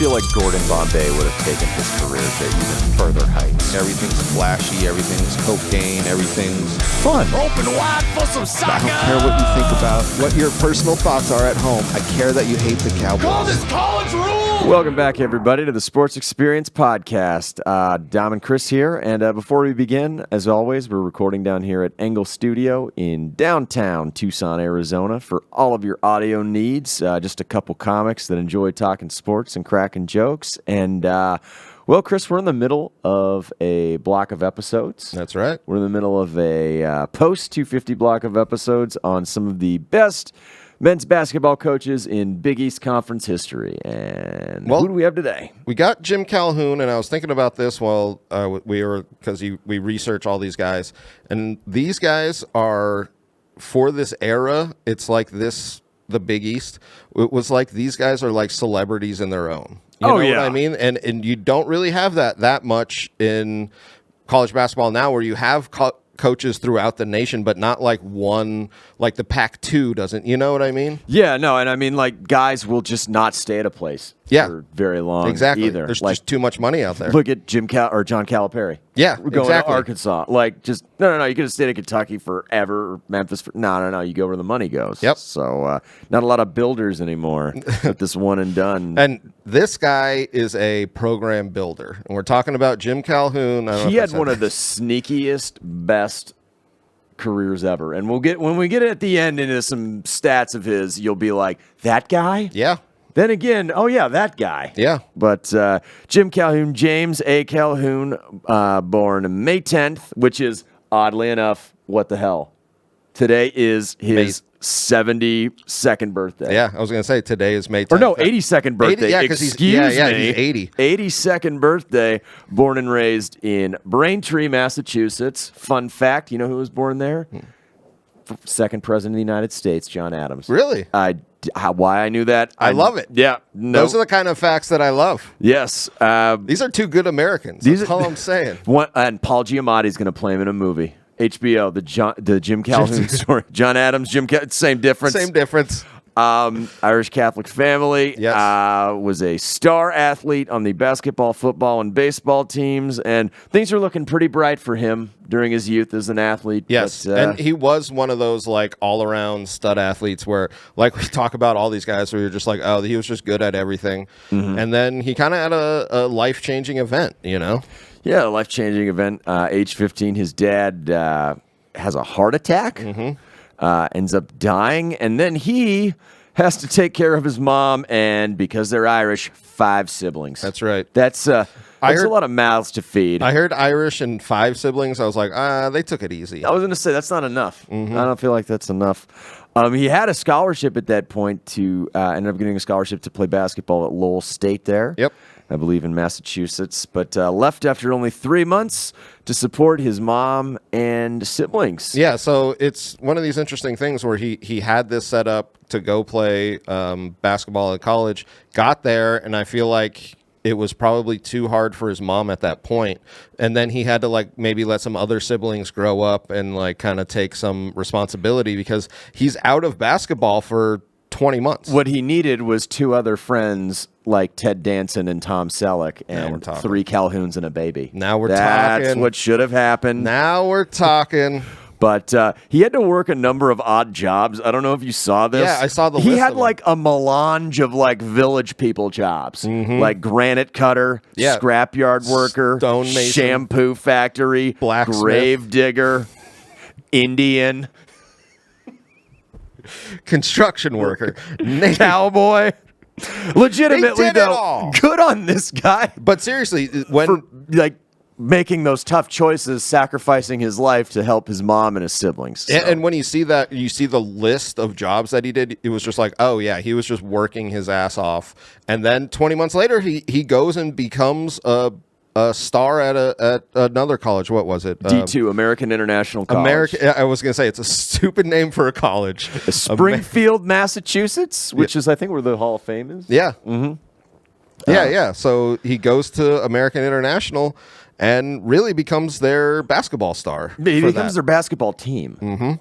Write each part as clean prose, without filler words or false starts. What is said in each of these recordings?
feel like Gordon Bombay would have taken his career to even further heights. Everything's flashy, everything's cocaine, everything's Fun. Open wide for some soccer. I don't care what you think about what your personal thoughts are at home. I care that you hate the Cowboys. Call this college rule. Welcome back, everybody, to the Sports Experience Podcast. Dom and Chris here, and before we begin, as always, we're recording down here at Engel Studio in downtown Tucson, Arizona, for all of your audio needs. Just a couple comics that enjoy talking sports and cracking jokes, and well, Chris, we're in the middle of a block of episodes. That's right. We're in the middle of a post-250 block of episodes on some of the best men's basketball coaches in Big East Conference history. And who do we have today? We got Jim Calhoun, and I was thinking about this while we research all these guys. And these guys are, for this era, it's like this, the Big East. It was like these guys are like celebrities in their own. You know what I mean? And you don't really have that much in college basketball now, where you have coaches throughout the nation, but not like one, like the Pac-2 doesn't. You know what I mean? Yeah, no, and I mean, like, guys will just not stay at a place for very long either. There's like, just too much money out there. Look at John Calipari. Yeah, We're going to Arkansas. Like, just, no, you could have stayed in Kentucky forever, or Memphis. No, you go where the money goes. Yep. So, not a lot of builders anymore with this one and done. And this guy is a program builder. And we're talking about Jim Calhoun. He had one of the sneakiest, best careers ever. And when we get at the end into some stats of his, you'll be like, that guy? Yeah. Then again, oh yeah, that guy. Yeah. But Jim Calhoun, James A. Calhoun, born May 10th, which is, oddly enough, what the hell? Today is his 72nd birthday. Yeah, I was going to say today is May 10th. Or no, 82nd birthday. 80, yeah, because he's 80. 82nd birthday, born and raised in Braintree, Massachusetts. Fun fact, you know who was born there? Second president of the United States, John Adams. Really? Why I knew that? I love it. Yeah. No. Those are the kind of facts that I love. Yes. These are two good Americans. That's all I'm saying. And Paul Giamatti's going to play him in a movie. HBO, the Jim Calhoun story. John Adams, same difference. Same difference. Irish Catholic family. Yes. Was a star athlete on the basketball, football, and baseball teams, and things are looking pretty bright for him during his youth as an athlete. Yes, but, and he was one of those like all-around stud athletes where, like we talk about all these guys, where you're just like, oh, he was just good at everything, and then he kind of had a life-changing event, you know? Yeah, a life-changing event. Age 15, his dad has a heart attack. Ends up dying, and then he has to take care of his mom, and because they're Irish, 5 siblings. That's right. That's a lot of mouths to feed. I heard Irish and 5 siblings. I was like, they took it easy. I was going to say, that's not enough. I don't feel like that's enough. He had a scholarship at that point to ended up getting a scholarship to play basketball at Lowell State there. Yep. I believe in Massachusetts, but left after only 3 months to support his mom and siblings. Yeah, so it's one of these interesting things where he had this set up to go play basketball at college, got there, and I feel like it was probably too hard for his mom at that point. And then he had to like maybe let some other siblings grow up and like kind of take some responsibility because he's out of basketball for 20 months. What he needed was 2 other friends like Ted Danson and Tom Selleck and 3 Calhouns and a baby. Now we're talking. That's talking. what should have happened. Now we're talking. But he had to work a number of odd jobs. I don't know if you saw this. Yeah, I saw the He list had of them. like a melange of like village people jobs, like granite cutter, scrapyard worker, stonemason, shampoo factory, blacksmith, grave digger, Indian, construction worker, cowboy. Legitimately, They did it all. Good on this guy. But seriously, when for, like, making those tough choices, sacrificing his life to help his mom and his siblings. So. And when you see that, you see the list of jobs that he did, it was just like, oh, yeah, he was just working his ass off. And then 20 months later, he goes and becomes a star at another college. What was it? D2, American International College. I was going to say, it's a stupid name for a college. Springfield, Massachusetts, which is, I think, where the Hall of Fame is. Yeah. Yeah. So he goes to American International and really becomes their basketball star. He becomes their basketball team.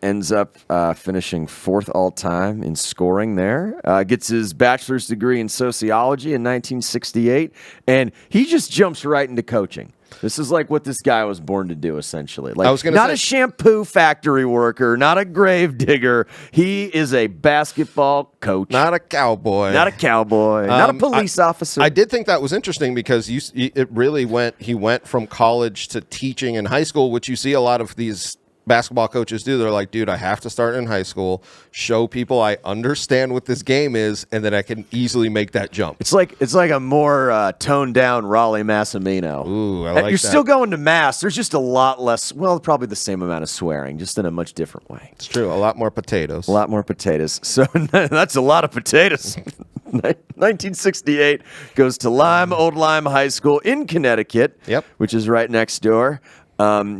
Ends up finishing fourth all time in scoring there. Gets his bachelor's degree in sociology in 1968, and he just jumps right into coaching. This is like what this guy was born to do, essentially. Like, I was not a shampoo factory worker, not a grave digger. He is a basketball coach. Not a cowboy. Not a cowboy. Not a police officer. I did think that was interesting because he went from college to teaching in high school, which you see a lot of these basketball coaches do. They're like, dude, I have to start in high school, show people I understand what this game is, and that I can easily make that jump. It's like a more toned down Raleigh Massimino. Ooh, I like You're that. still going to mass. There's just a lot less, well, probably the same amount of swearing, just in a much different way. It's true. A lot more potatoes. A lot more potatoes. So that's a lot of potatoes. 1968 goes to Old Lyme High School in Connecticut, which is right next door.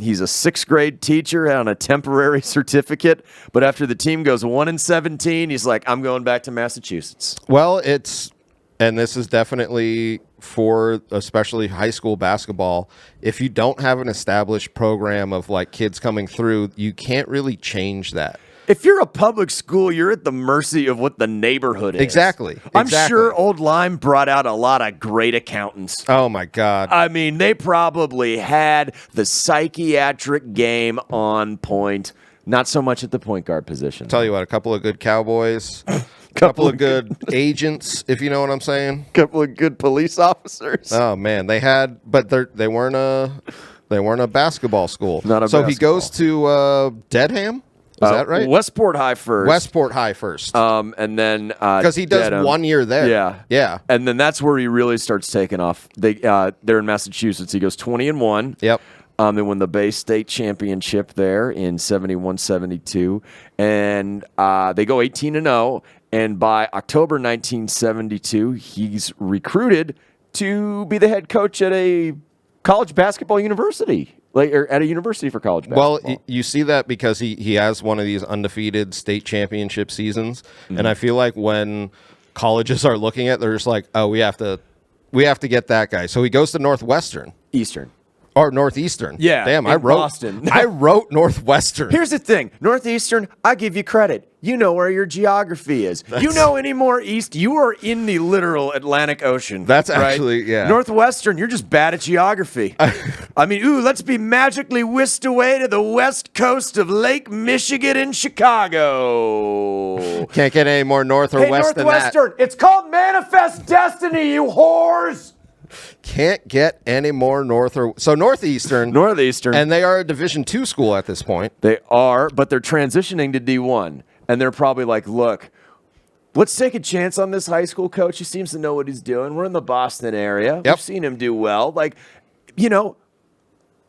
He's a sixth grade teacher on a temporary certificate, but after the team goes 1-17, he's like, I'm going back to Massachusetts. Well, and this is definitely for especially high school basketball. If you don't have an established program of like kids coming through, you can't really change that. If you're a public school, you're at the mercy of what the neighborhood is. Exactly. I'm sure Old Lyme brought out a lot of great accountants. Oh, my God. I mean, they probably had the psychiatric game on point. Not so much at the point guard position. Tell you what, a couple of good cowboys, a couple of good agents, if you know what I'm saying. A couple of good police officers. Oh, man. But they weren't a basketball school. Not a So basketball. he goes to Dedham. Is that right? Westport High first. And then because he does Dedham. 1 year there. Yeah. And then that's where he really starts taking off. They're in Massachusetts. He goes 20-1. Yep. They win the Bay State Championship there in 71-72, and they go 18-0. And by October 1972, he's recruited to be the head coach at a college basketball university. Or at a university for college basketball. Well, you see that because he has one of these undefeated state championship seasons, and I feel like when colleges are looking at it, they're just like, oh, we have to get that guy. So he goes to Northwestern. Northeastern. Yeah. Damn, I in wrote Boston. I wrote Northwestern. Here's the thing. Northeastern, I give you credit. You know where your geography is. You know any more east, you are in the literal Atlantic Ocean. That's right? actually, yeah. Northwestern, you're just bad at geography. I mean, let's be magically whisked away to the west coast of Lake Michigan in Chicago. Can't get any more north or west than that. Northwestern, it's called Manifest Destiny, you whores. Can't get any more Northeastern, and they are a Division II school at this point. They are, but they're transitioning to D1, and they're probably like, look, let's take a chance on this high school coach. He seems to know what he's doing. We're in the Boston area. Yep. We've seen him do well. Like,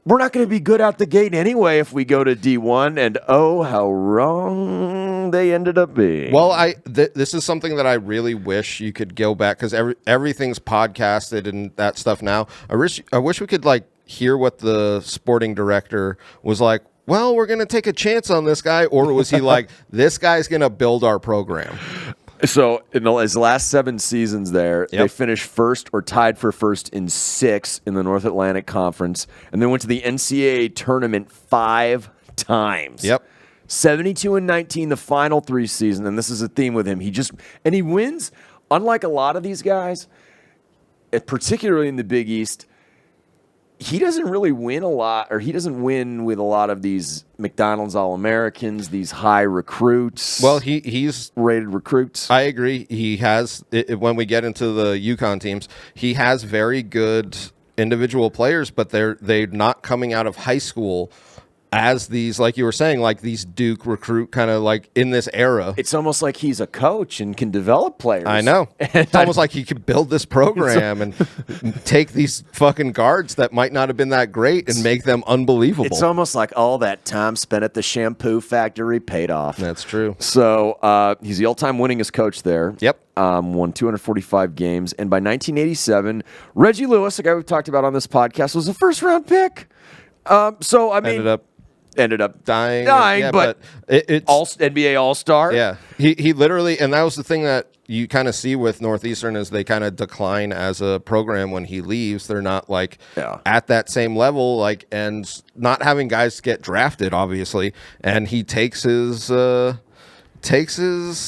we're not going to be good out the gate anyway if we go to D1, and oh, how wrong they ended up being. Well, this is something that I really wish you could go back, because everything's podcasted and that stuff now. I wish we could hear what the sporting director was like. Well, we're going to take a chance on this guy, or was he like, this guy's going to build our program? So in his last 7 seasons there, they finished first or tied for first in 6 in the North Atlantic Conference, and then went to the NCAA tournament 5 times. Yep. 72-19 the final 3 seasons, and this is a theme with him. He wins, unlike a lot of these guys, particularly in the Big East. He doesn't really win a lot, or he doesn't win with a lot of these McDonald's All-Americans, these high recruits. Well, he's rated recruits. I agree. He has, when we get into the UConn teams, he has very good individual players, but they're not coming out of high school as these, like you were saying, like these Duke recruit kind of like in this era. It's almost like he's a coach and can develop players. I know. It's almost like he could build this program and take these fucking guards that might not have been that great and make them unbelievable. It's almost like all that time spent at the shampoo factory paid off. That's true. So he's the all-time winningest coach there. Yep. Won 245 games. And by 1987, Reggie Lewis, a guy we've talked about on this podcast, was a first-round pick. So, I mean, ended up dying. Yeah, but it's NBA All-Star. Yeah, he literally, and that was the thing that you kind of see with Northeastern is they kind of decline as a program when he leaves. They're not like at that same level, like, and not having guys get drafted, obviously, and he takes his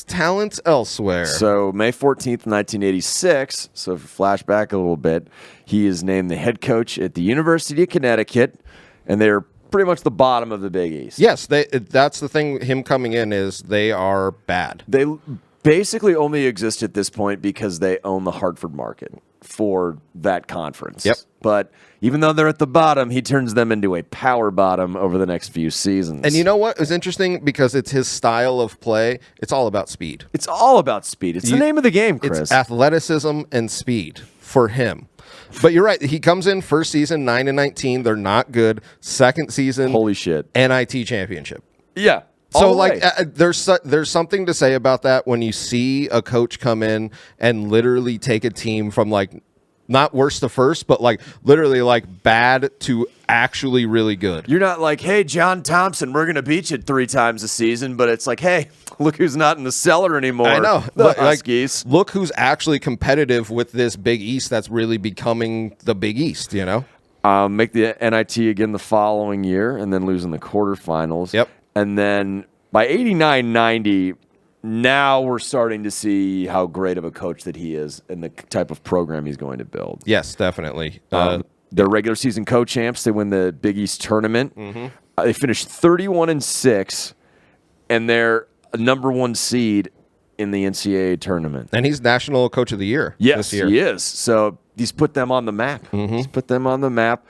talents elsewhere. So May 14th, 1986, so flashback a little bit, he is named the head coach at the University of Connecticut, and they're pretty much the bottom of the Big East. Yes, that's the thing, him coming in is they are bad. They basically only exist at this point because they own the Hartford market for that conference. Yep. But even though they're at the bottom, he turns them into a power bottom over the next few seasons. And you know what is interesting? Because it's his style of play. It's all about speed. It's all about speed. It's the name of the game, Chris. It's athleticism and speed for him. But you're right. He comes in first season, 9-19. They're not good. Second season, holy shit, NIT championship. Yeah. So, like, there's something to say about that when you see a coach come in and literally take a team from, like, not worst to first, but, like, literally, like, bad to actually really good. You're not like, hey, John Thompson, we're going to beat you 3 times a season, but it's like, hey, look who's not in the cellar anymore. I know. The Huskies. Like, look who's actually competitive with this Big East that's really becoming the Big East, you know? Make the NIT again the following year and then lose in the quarterfinals. Yep. And then by 89-90, now we're starting to see how great of a coach that he is and the type of program he's going to build. Yes, definitely. They're regular season co-champs. They win the Big East tournament. They finished 31-6, and they're a number 1 seed in the NCAA tournament. And he's National Coach of the Year Yes, this year. he is. So he's put them on the map. He's put them on the map.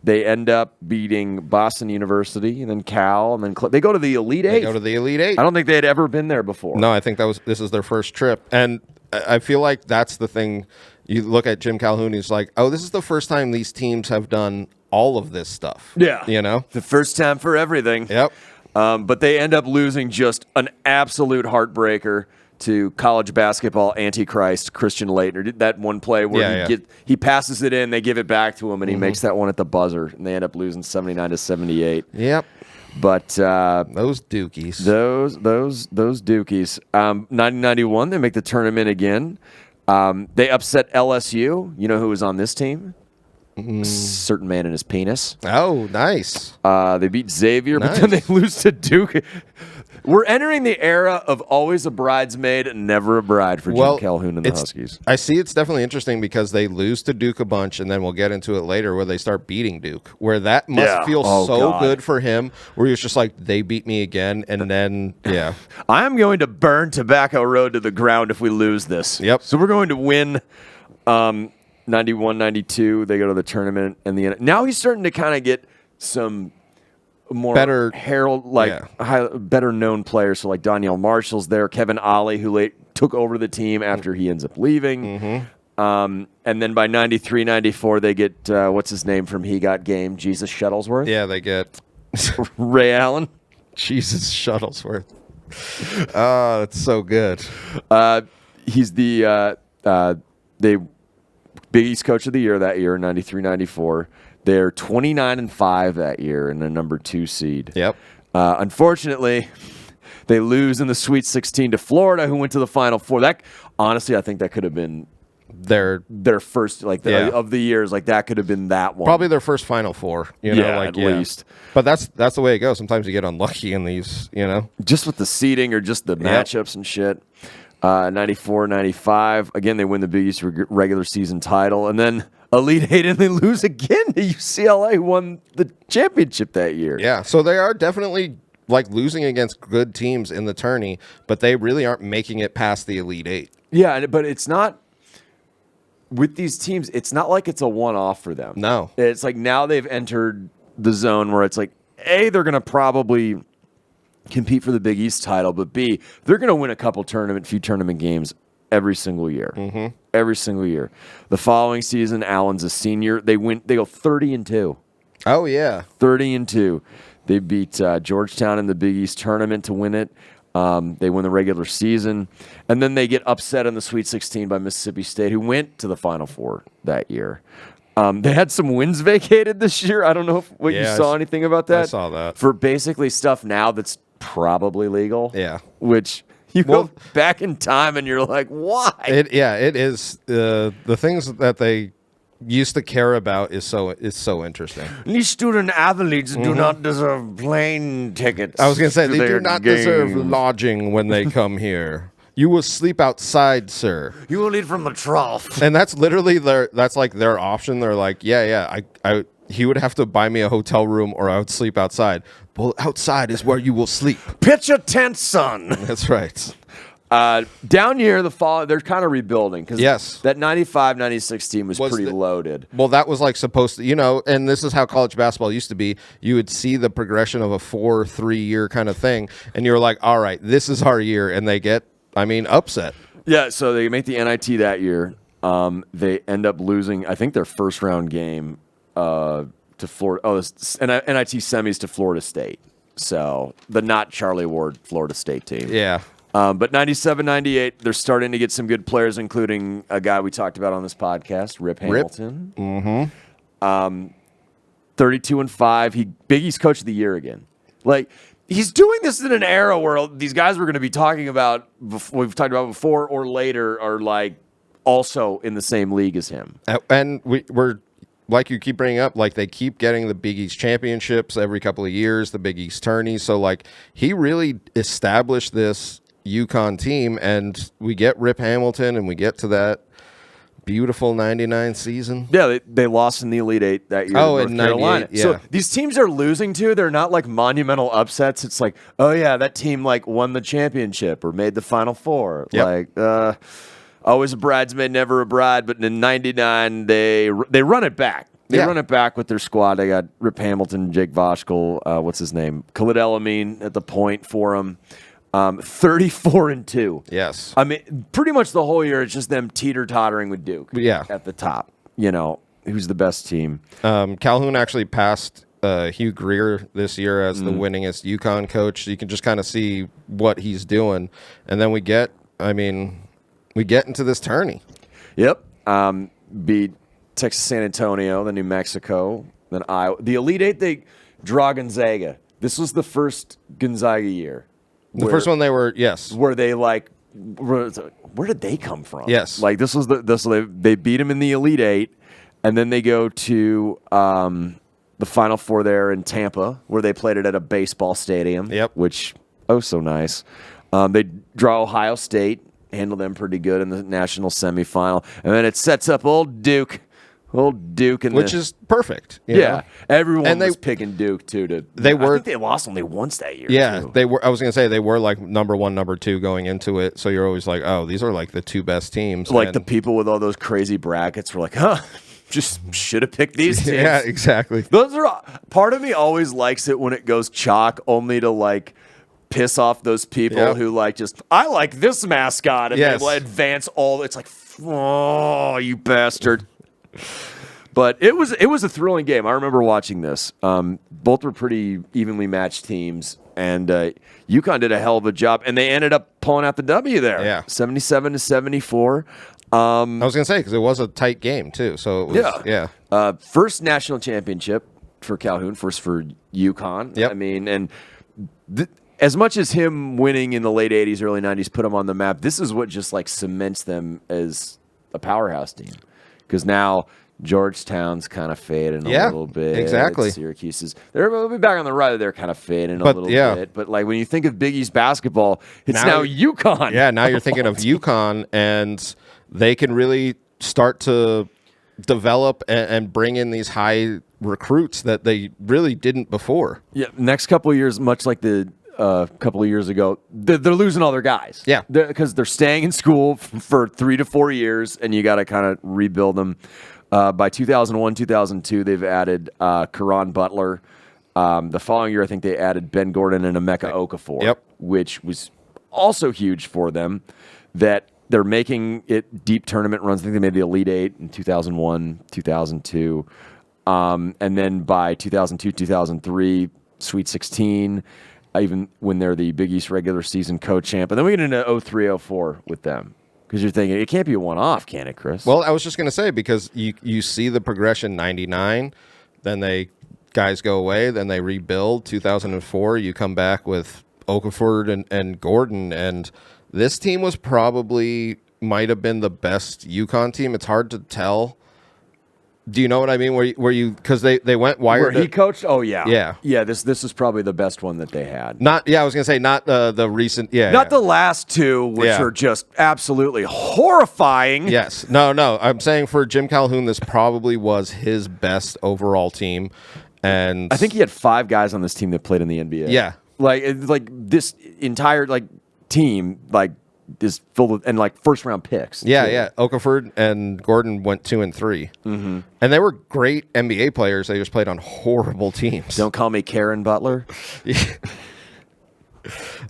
They end up beating Boston University and then Cal and then they go to the Elite Eight. They go to the Elite Eight. I don't think they had ever been there before. No, I think this is their first trip. And I feel like that's the thing. You look at Jim Calhoun, he's like, oh, this is the first time these teams have done all of this stuff. Yeah. You know? The first time for everything. Yep. But they end up losing just an absolute heartbreaker to college basketball antichrist Christian Laettner. That one play where he passes it in, they give it back to him, and he makes that one at the buzzer, and they end up losing 79-78. Yep. But those Dukies. Those Dukies. 1991, they make the tournament again. They upset LSU. You know who was on this team? A certain man in his penis. Oh, nice. They beat Xavier, but then they lose to Duke. We're entering the era of always a bridesmaid and never a bride for Jim Calhoun and the Huskies. I see it's definitely interesting because they lose to Duke a bunch, and then we'll get into it later where they start beating Duke, where that must feel good for him, where he was just like, they beat me again, and then, I'm going to burn Tobacco Road to the ground if we lose this. Yep. So we're going to win 91, 92. They go to the tournament, and now he's starting to kind of get some more better better known players. So like Danielle Marshall's there, Kevin Ollie, who took over the team after he ends up leaving. And then by 93, 94, they get what's his name from He Got Game, Jesus Shuttlesworth. Yeah, they get Ray Allen. Jesus Shuttlesworth. Oh, it's so good. He's the Big East Coach of the Year that year, 93, 94. They're 29-5 that year and the number 2 seed. Yep. Unfortunately, they lose in the Sweet 16 to Florida, who went to the Final Four. That honestly, I think that could have been their first of the years. Like that could have been that one. Probably their first Final Four. At least. But that's the way it goes. Sometimes you get unlucky in these. Just with the seeding or just the matchups and shit. 94, 95. Again, they win the Big East regular season title, and then Elite Eight, and they lose again to UCLA, who won the championship that year. Yeah, so they are definitely like losing against good teams in the tourney, but they really aren't making it past the Elite Eight. Yeah, but it's not with these teams. It's not like it's a one-off for them. No, it's like now they've entered the zone where it's like, A, they're going to probably compete for the Big East title, but B, they're going to win a few tournament games every single year. Every single year. The following season, Allen's a senior. They go 30-2. Oh yeah, 30-2. They beat Georgetown in the Big East tournament to win it. They win the regular season, and then they get upset in the Sweet 16 by Mississippi State, who went to the Final Four that year. They had some wins vacated this year. I don't know if you saw anything about that. I saw that. For basically stuff now that's probably legal. Yeah. Which you go back in time and you're like, why? It is. The things that they used to care about is so interesting. These student athletes do not deserve plane tickets. I was going to say, they do their not games. deserve lodging when they come here. You will sleep outside, sir. You will eat from the trough. And that's literally their option. They're like, he would have to buy me a hotel room or I would sleep outside. Well, outside is where you will sleep. Pitch a tent, son. That's right. Down here, they're kind of rebuilding because that 95-96 team was pretty loaded. Well, that was like supposed to, and this is how college basketball used to be. You would see the progression of a 4-3 year kind of thing, and you're like, all right, this is our year, and they get, upset. Yeah, so they make the NIT that year. They end up losing, I think, their first round game to Florida. Oh, NIT semis to Florida State. So the not Charlie Ward Florida State team. Yeah. But 97-98, they're starting to get some good players, including a guy we talked about on this podcast, Rip Hamilton. 32-5. Big East Coach of the Year again. Like, he's doing this in an era where these guys we're going to be talking about, we've talked about before or later, are like also in the same league as him. And we're like you keep bringing up, like they keep getting the Big East championships every couple of years, the Big East tourney. So like he really established this UConn team, and we get Rip Hamilton, and we get to that beautiful 99 season. Yeah, they lost in the Elite Eight that year. Oh, to North Carolina. Yeah. So these teams are losing too. They're not like monumental upsets. It's like, oh yeah, that team like won the championship or made the Final Four. Yep. Like, always a bridesmaid, never a bride. But in '99, they run it back. They run it back with their squad. They got Rip Hamilton, Jake Voshkel, what's his name, Khalid El-Amin at the point for them. 34-2. Yes. I mean, pretty much the whole year, it's just them teeter-tottering with Duke at the top. Who's the best team. Calhoun actually passed Hugh Greer this year as the winningest UConn coach. You can just kind of see what he's doing. And then we get into this tourney. Yep. Beat Texas San Antonio, then New Mexico, then Iowa. The Elite Eight, they draw Gonzaga. This was the first Gonzaga year. The first one they were, yes. Where they where did they come from? Yes. Like this was they beat them in the Elite Eight, and then they go to the Final Four there in Tampa, where they played it at a baseball stadium. Yep. Which, so nice. They draw Ohio State, handle them pretty good in the national semifinal, and then it sets up old Duke. Which is perfect. Yeah, everyone was picking Duke too. I think they lost only once that year. Yeah, too. they were. I was going to say they were like number 1, number 2 going into it. So you're always like, oh, these are like the two best teams. Like the people with all those crazy brackets were like, just should have picked these teams. Yeah, exactly. Those are part of me always likes it when it goes chalk, only to like piss off those people who like I like this mascot and they will advance all. It's like, oh, you bastard. But it was a thrilling game. I remember watching this. Both were pretty evenly matched teams, and UConn did a hell of a job, and they ended up pulling out the W there. Yeah, 77-74. I was gonna say because it was a tight game too. So it was, first national championship for Calhoun, first for UConn. Yep. I mean, and as much as him winning in the late '80s, early '90s put them on the map, this is what just like cements them as a powerhouse team. Because now Georgetown's kind of fading a little bit. Exactly. Syracuse they'll be back on the right. They're kind of fading a little bit. But like when you think of Big East basketball, it's now UConn. Yeah, now you're thinking of UConn, and they can really start to develop and bring in these high recruits that they really didn't before. Yeah, next couple of years, much like the couple of years ago, they're losing all their guys. Yeah. Because they're staying in school for 3 to 4 years, and you got to kind of rebuild them. By 2001, 2002, they've added Caron Butler. The following year, I think they added Ben Gordon and Emeka Okafor, which was also huge for them, that they're making it deep tournament runs. I think they made the Elite Eight in 2001, 2002. And then by 2002, 2003, Sweet 16, even when they're the Big East regular season co-champ. And then we get into 03, 04 with them. Because you're thinking, it can't be a one-off, can it, Chris? Well, I was just going to say, because you see the progression, 99, then guys go away, then they rebuild. 2004, you come back with Okafor and Gordon, and this team might have been the best UConn team. It's hard to tell. Do you know what I mean? Where you because they went wired. Where he coached? Oh, Yeah. This is probably the best one that they had. I was going to say, not the recent. Yeah. Not the last two, which are just absolutely horrifying. Yes. No. I'm saying for Jim Calhoun, this probably was his best overall team. And I think he had 5 guys on this team that played in the NBA. Yeah. Like this entire team is filled with and first round picks. Yeah. Okafor and Gordon went 2 and 3, and they were great NBA players. They just played on horrible teams. Don't call me Karen Butler. Shit.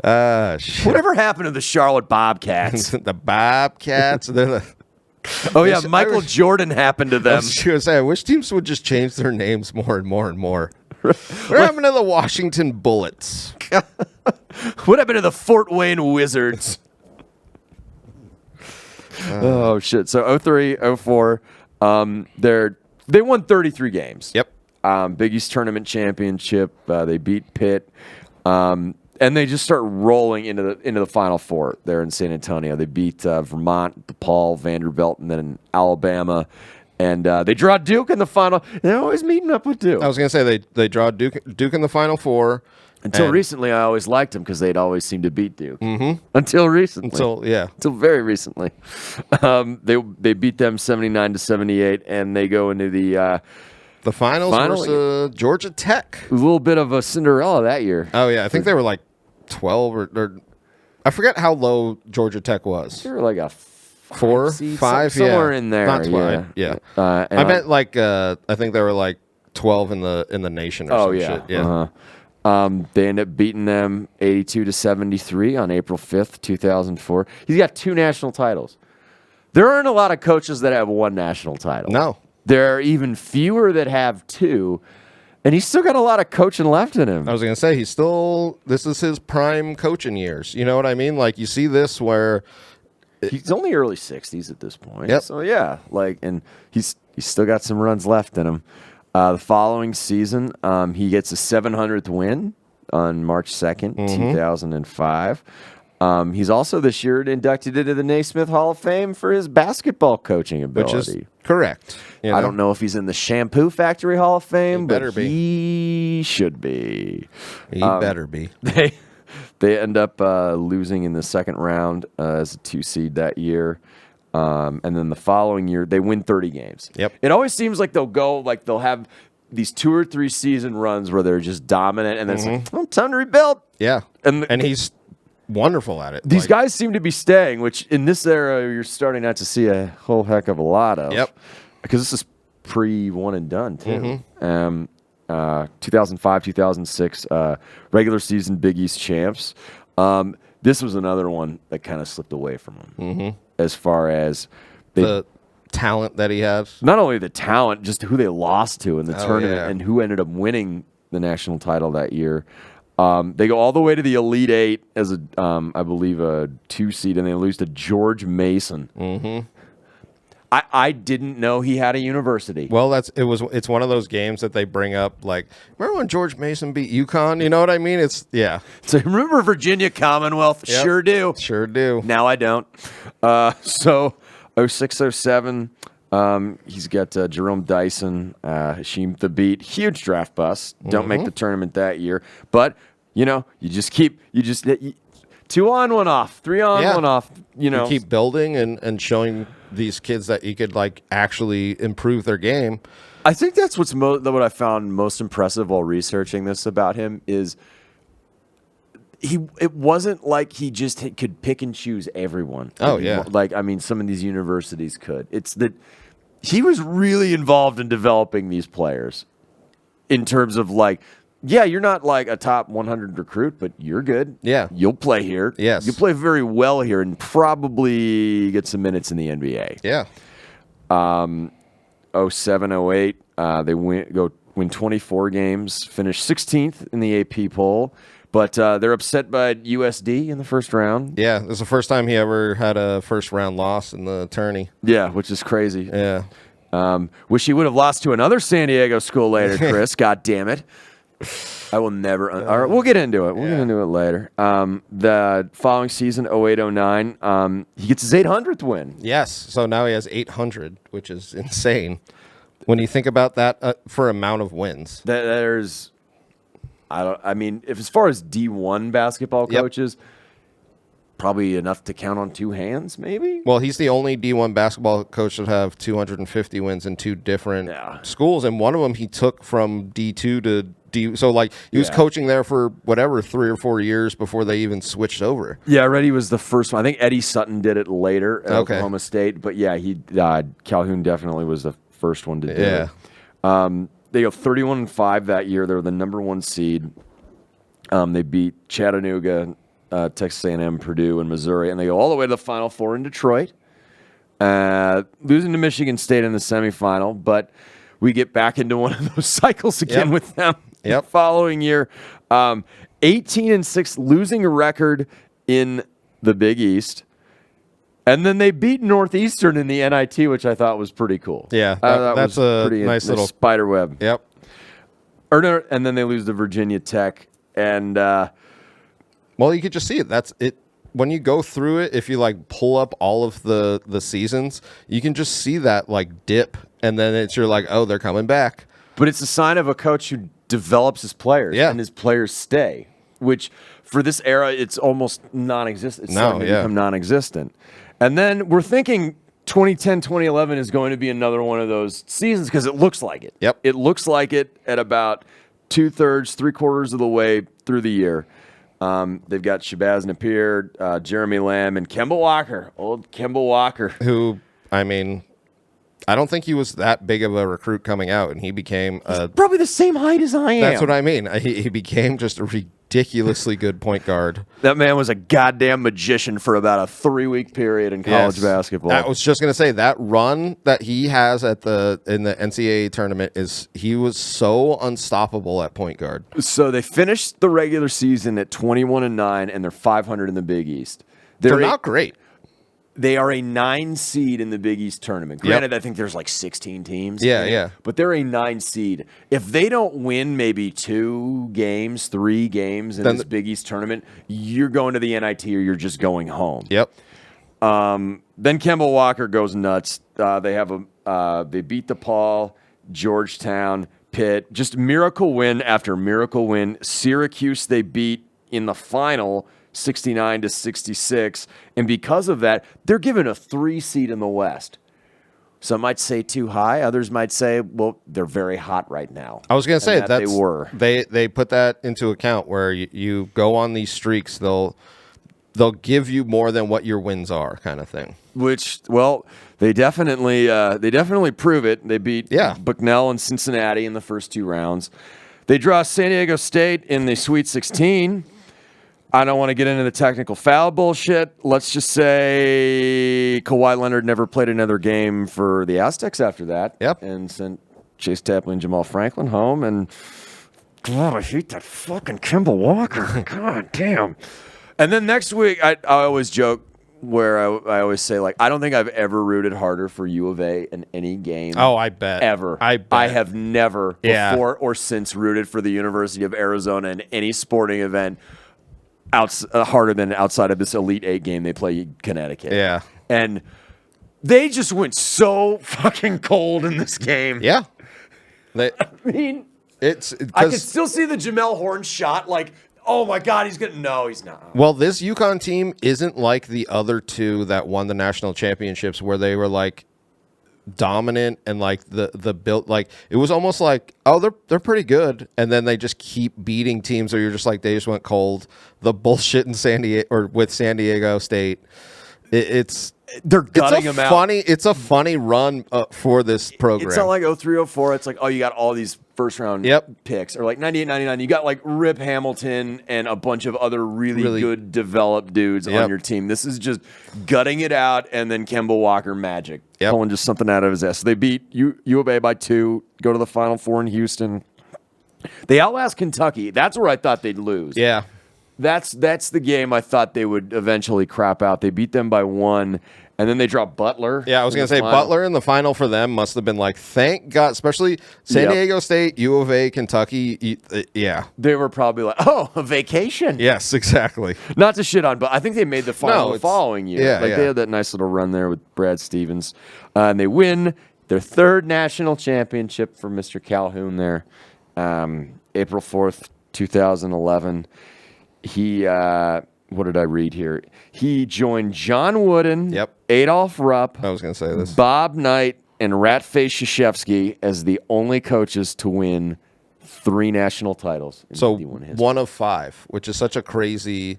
Whatever happened to the Charlotte Bobcats? The Bobcats. Michael Jordan happened to them. I was going to say, I wish teams would just change their names more and more and more. What happened to the Washington Bullets? What happened to the Fort Wayne Wizards? Oh shit! So 03, 04, they won 33 games. Yep. Big East tournament championship. They beat Pitt, and they just start rolling into the Final Four there in San Antonio. They beat Vermont, DePaul, Vanderbilt, and then Alabama, and they draw Duke in the final. They're always meeting up with Duke. I was going to say they draw Duke in the Final Four. Until recently, I always liked them because they'd always seem to beat Duke. Mm-hmm. Until recently. Until very recently. They beat them 79-78, and they go into the finals versus Georgia Tech. A little bit of a Cinderella that year. Oh, yeah. I think they were 12 or I forget how low Georgia Tech was. They were a 4, 5, somewhere in there. Not quite. Yeah. I meant I think they were 12 in the nation or some shit. Yeah. Uh-huh. They end up beating them 82-73 on April 5th, 2004. He's got 2 national titles. There aren't a lot of coaches that have 1 national title. No. There are even fewer that have 2, and he's still got a lot of coaching left in him. I was going to say, this is his prime coaching years. You know what I mean? You see this where... He's only early 60s at this point. Yep. So, yeah, and he's still got some runs left in him. The following season, he gets a 700th win on March 2nd, 2005. He's also this year inducted into the Naismith Hall of Fame for his basketball coaching ability. Which is correct. I don't know if he's in the Shampoo Factory Hall of Fame, but he should be. He better be. They end up losing in the second round as a 2 seed that year. And then the following year, they win 30 games. Yep. It always seems like they'll have these 2 or 3 season runs where they're just dominant, and then it's time to rebuild. Yeah. And he's wonderful at it. These guys seem to be staying, which in this era, you're starting not to see a whole heck of a lot of. Yep. Because this is pre-one and done, too. 2005, 2006, regular season Big East champs. This was another one that kind of slipped away from him as far as the talent that he has. Not only the talent, just who they lost to in the tournament and who ended up winning the national title that year. They go all the way to the Elite Eight as I believe, a 2 seed, and they lose to George Mason. Mm-hmm. I didn't know he had a university. Well, it's one of those games that they bring up. Remember when George Mason beat UConn? You know what I mean? So remember Virginia Commonwealth? Yep. Sure do. Now I don't. So 06, 07, he's got Jerome Dyson, Hashim Thabit, huge draft bust. Don't make the tournament that year, but you just 2 on, 1 off, 3 on, 1 off. You keep building and showing these kids that you could actually improve their game. I think that's what I found most impressive while researching this about him is it wasn't like he just could pick and choose everyone. Oh yeah, some of these universities could. It's that he was really involved in developing these players in terms of you're not a top 100 recruit, but you're good. Yeah. You'll play here. Yes. You play very well here and probably get some minutes in the NBA. Yeah. 07, 08, they win 24 games, finish 16th in the AP poll, But they're upset by USD in the first round. Yeah, it was the first time he ever had a first-round loss in the tourney. Yeah, which is crazy. Yeah. Wish he would have lost to another San Diego school later, Chris. God damn it. I will never. All right, we'll get into it. We'll get into it later. The following season, 08-09, he gets his 800th win. Yes, so now he has 800, which is insane. When you think about that for amount of wins. There's, I mean, if as far as D1 basketball coaches, probably enough to count on two hands, maybe. Well, he's the only D1 basketball coach that have 250 wins in two different schools, and one of them he took from D2 to D. So, like, he was coaching there for whatever 3 or 4 years before they even switched over. Yeah, I read he was the first one. I think Eddie Sutton did it later at Oklahoma State, but yeah, Calhoun definitely was the first one to do it. They go 31-5 that year. They were the number 1 seed. They beat Chattanooga, Texas A&M, Purdue, and Missouri, and they go all the way to the Final Four in Detroit, losing to Michigan State in the semifinal. But we get back into one of those cycles again with them the following year. 18-6, losing a record in the Big East. And then they beat Northeastern in the NIT, which I thought was pretty cool. Yeah, that's a nice little spider web. Yep. And then they lose to Virginia Tech. And well, you could just see it. That's it. When you go through it, if you like pull up all of the seasons, you can just see that like dip, and then you're like, oh, they're coming back. But it's a sign of a coach who develops his players, and his players stay. Which for this era, it's almost non-existent. It's starting to become non-existent. And then we're thinking 2010, 2011 is going to be another one of those seasons because it looks like it. Yep. It looks like it at about 2/3, 3/4 of the way through the year. They've got Shabazz Napier, Jeremy Lamb, and Kemba Walker. Old Kemba Walker. Who, I mean, I don't think he was that big of a recruit coming out, and he became probably the same height as I am. That's what I mean. He became just a ridiculously good point guard. That man was a goddamn magician for about a 3-week period in college basketball. I was just going to say that run that he has in the NCAA tournament he was so unstoppable at point guard. So they finished the regular season at 21-9, and they're 500 in the Big East. They're not great. They are a 9 seed in the Big East tournament. Granted, I think there's like 16 teams. Yeah. But they're a 9 seed. If they don't win maybe 2 games, 3 games in this Big East tournament, you're going to the NIT or you're just going home. Yep. Then Kemba Walker goes nuts. They beat DePaul, Georgetown, Pitt. Just miracle win after miracle win. Syracuse they beat in the final 69-66, and because of that, they're given a 3 seed in the West. Some might say too high. Others might say, well, they're very hot right now. I was going to say that they were. They put that into account where you go on these streaks. They'll give you more than what your wins are, kind of thing. Which, well, they definitely prove it. They beat Bucknell and Cincinnati in the first 2 rounds. They draw San Diego State in the Sweet 16. I don't want to get into the technical foul bullshit. Let's just say Kawhi Leonard never played another game for the Aztecs after that. Yep. And sent Chase Tapley and Jamal Franklin home. And God, I hate that fucking Kemba Walker. God damn. And then next week, I always joke where I always say, like, I don't think I've ever rooted harder for U of A in any game. Oh, I bet. Ever. I bet. I have never before or since rooted for the University of Arizona in any sporting event harder than outside of this Elite 8 game they play Connecticut. Yeah. And they just went so fucking cold in this game. Yeah. I mean, I could still see the Jamel Horn shot, like, oh my God, he's gonna. No, he's not. Well, this UConn team isn't like the other 2 that won the national championships, where they were like dominant and like the built, like it was almost like, oh, they're pretty good, and then they just keep beating teams, or you're just like, they just went cold. The bullshit in San Diego or with San Diego State, they're gutting them out. It's a funny run for this program. It's not like 03-04. It's like, oh, you got all these first round picks, or like 98-99. You got like Rip Hamilton and a bunch of other really good developed dudes on your team. This is just gutting it out, and then Kemba Walker magic, pulling just something out of his ass. So they beat U of A by 2, go to the Final Four in Houston. They outlast Kentucky. That's where I thought they'd lose. Yeah. That's the game I thought they would eventually crap out. They beat them by 1, and then they dropped Butler. Yeah, I was going to say Butler in the final for them must have been like, thank God, especially San Diego State, U of A, Kentucky. Yeah. They were probably like, oh, a vacation. Yes, exactly. Not to shit on, but I think they made the final the following year. Yeah, They had that nice little run there with Brad Stevens. And they win their 3rd national championship for Mr. Calhoun there. April 4th, 2011. He, what did I read here? He joined John Wooden, Adolph Rupp, I was going to say this, Bob Knight, and Ratface Krzyzewski as the only coaches to win 3 national titles. So D1 history. 1 of 5, which is such a crazy.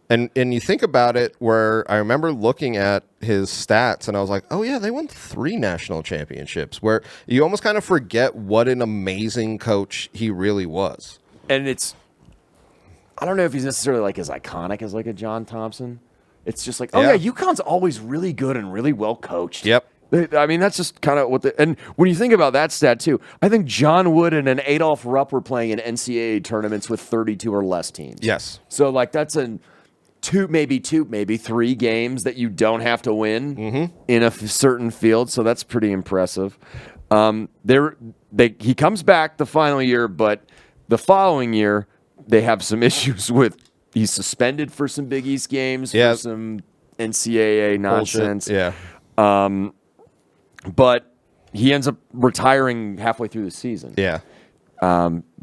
And you think about it, where I remember looking at his stats, and I was like, oh yeah, they won 3 national championships. Where you almost kind of forget what an amazing coach he really was. And I don't know if he's necessarily like as iconic as like a John Thompson. It's just like, UConn's always really good and really well coached. Yep. I mean, that's just kind of what and when you think about that stat too, I think John Wooden and Adolph Rupp were playing in NCAA tournaments with 32 or less teams. Yes. So like that's two, maybe 3 games that you don't have to win in a certain field. So that's pretty impressive. He comes back the final year, but the following year they have some issues with. He's suspended for some Big East games for some NCAA nonsense. Bullshit. Yeah. But he ends up retiring halfway through the season. Yeah.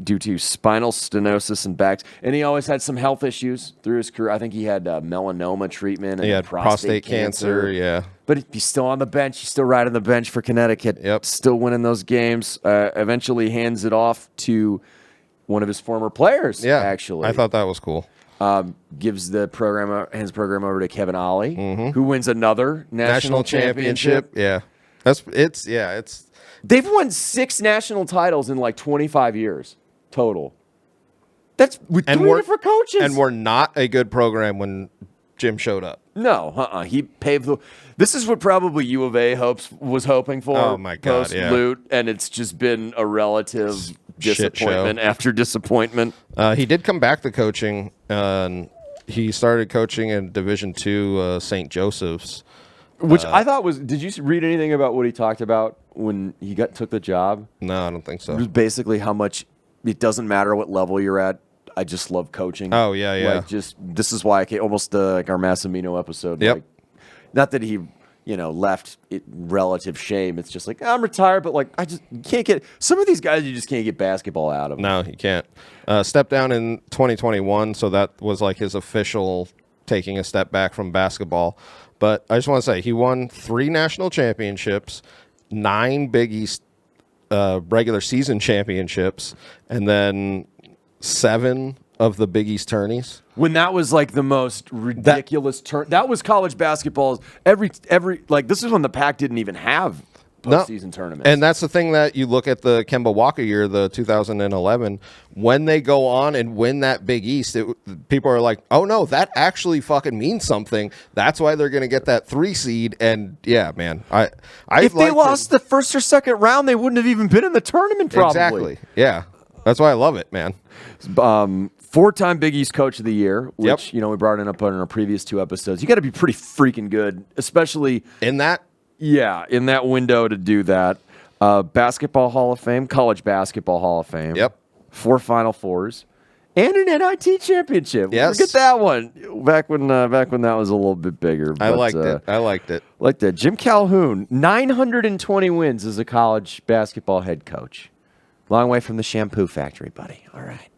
Due to spinal stenosis and backs. And he always had some health issues through his career. I think he had melanoma treatment and he had prostate cancer. Yeah. But he's still on the bench. He's still riding the bench for Connecticut. Yep. Still winning those games. Eventually hands it off to one of his former players, actually. I thought that was cool. Hands the program over to Kevin Ollie, who wins another national championship. Yeah. They've won 6 national titles in like 25 years total. That's with 3 different coaches. And we're not a good program when Jim showed up. No, he paved the. This is what probably U of A was hoping for. Oh my God, post-Lute, and it's just been a relative disappointment after disappointment. He did come back to coaching. He started coaching in Division II St. Joseph's. Which I thought was. Did you read anything about what he talked about when he took the job? No, I don't think so. It was basically how much it doesn't matter what level you're at. I just love coaching. Oh yeah. Like this is why I came almost like our Massimino episode. Yep. Like, not that he left it relative shame. It's just like I'm retired, but like you can't get some of these guys. You just can't get basketball out of them. No, you can't. Stepped down in 2021, so that was like his official taking a step back from basketball. But I just want to say he won 3 national championships, 9 Big East regular season championships, and then 7 of the Big East tourneys. When that was like the most ridiculous that was college basketball's every like this is when the Pac didn't even have postseason tournaments. And that's the thing that you look at the Kemba Walker year, the 2011, when they go on and win that Big East, people are like, oh no, that actually fucking means something. That's why they're going to get that 3 seed. And yeah, man, if they lost the first or second round, they wouldn't have even been in the tournament probably. Exactly. Yeah. That's why I love it, man. 4-time Big East Coach of the Year, which we brought up on our previous 2 episodes. You got to be pretty freaking good, especially in that. Yeah, in that window to do that. Basketball Hall of Fame, College Basketball Hall of Fame. Yep. 4 Final Fours, and an NIT championship. Yes. Forget that one. Back when that was a little bit bigger. I liked it. Like that. Jim Calhoun, 920 wins as a college basketball head coach. Long way from the shampoo factory, buddy. All right.